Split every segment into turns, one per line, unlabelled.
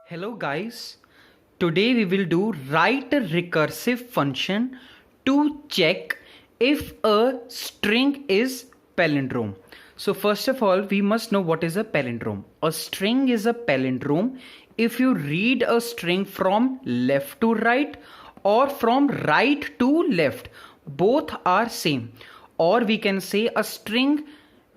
Hello guys, today we will do write a recursive function to check if a string is palindrome. So first of all we must know what is a palindrome. A string is a palindrome if you read a string from left to right or from right to left, both are same, or we can say a string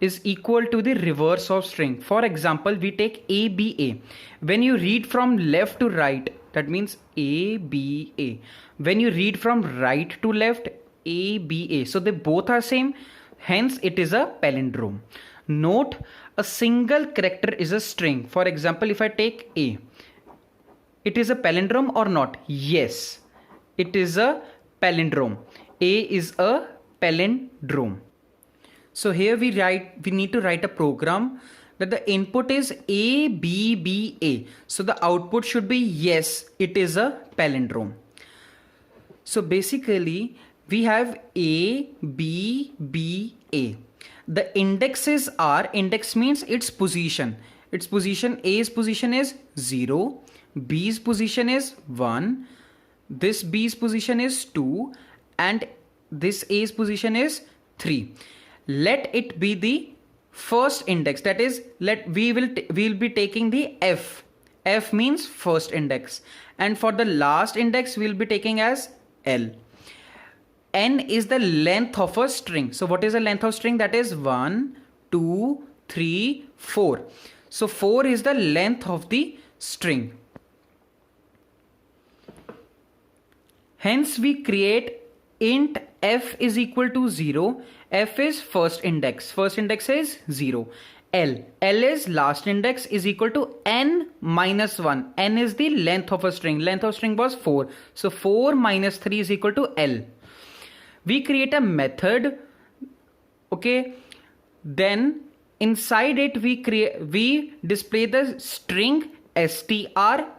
is equal to the reverse of string. For example, we take ABA. When you read from left to right, that means ABA. When you read from right to left, ABA. So they both are same, hence it is a palindrome. Note, a single character is a string. For example, if I take A, it is a palindrome or not? Yes, it is a palindrome. A is a palindrome. So here we need to write a program that the input is ABBA. So the output should be yes, it is a palindrome. So basically we have ABBA. The indexes are, index means its position. Its position, A's position is 0, B's position is 1, this B's position is 2, and this A's position is 3. Let it be the first index, that is, we will be taking the F. F means first index, and for the last index we will be taking as L. N is the length of a string. So what is the length of string? That is 1, 2, 3, 4. So 4 is the length of the string. Hence we create int f is equal to 0. F is first index. First index is 0. L is last index is equal to n minus 1. N is the length of a string. Length of string was 4. So 4 minus 3 is equal to L. We create a method. Okay. Then inside it we display the string str.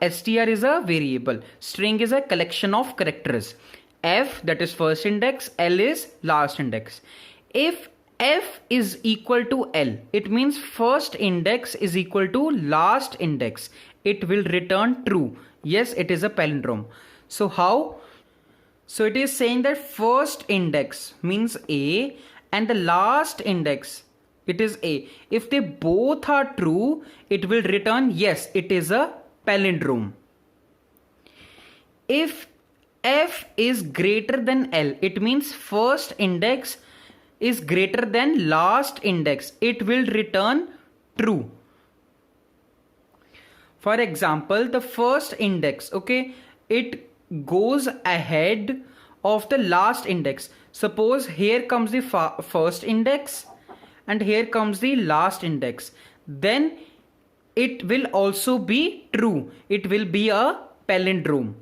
Str is a variable. String is a collection of characters. F, that is first index, L is last index. If F is equal to L, it means first index is equal to last index. It will return true. Yes, it is a palindrome. So how? So it is saying that first index means A and the last index, it is A. If they both are true, it will return yes, it is a palindrome. If F is greater than L, it means first index is greater than last index. It will return true. For example, the first index, okay, it goes ahead of the last index. Suppose here comes the first index and here comes the last index. Then it will also be true. It will be a palindrome.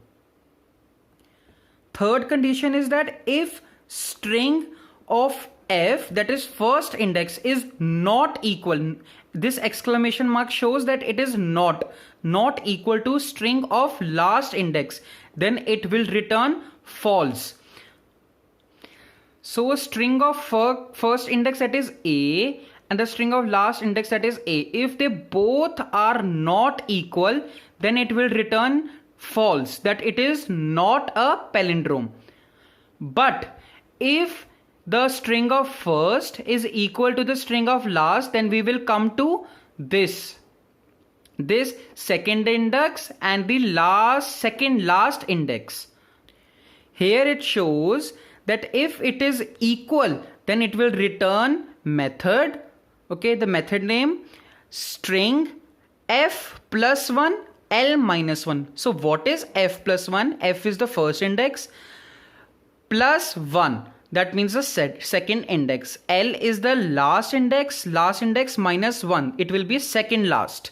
Third condition is that if string of F, that is first index, is not equal, this exclamation mark shows that it is not equal to string of last index, then it will return false. So a string of first index, that is A, and the string of last index, that is A, if they both are not equal, then it will return false, that it is not a palindrome. But if the string of first is equal to the string of last, then we will come to this second index and the second last index. Here it shows that if it is equal, then it will return method. Okay, the method name string f plus 1 L minus 1. So what is f plus 1? F is the first index plus 1. That means the second index. L is the last index minus 1. It will be second last.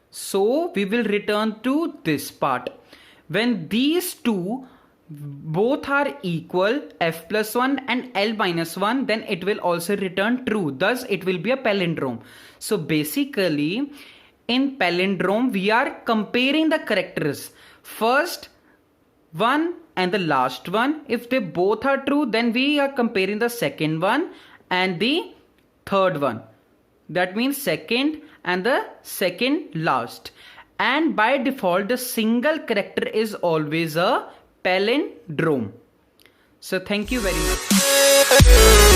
So we will return to this part. When these two both are equal, f plus 1 and L minus 1, then it will also return true. Thus it will be a palindrome. So basically in palindrome we are comparing the characters, first one and the last one. If they both are true, then we are comparing the second one and the third one. That means second and the second last. and by default the single character is always a palindrome. So thank you very much.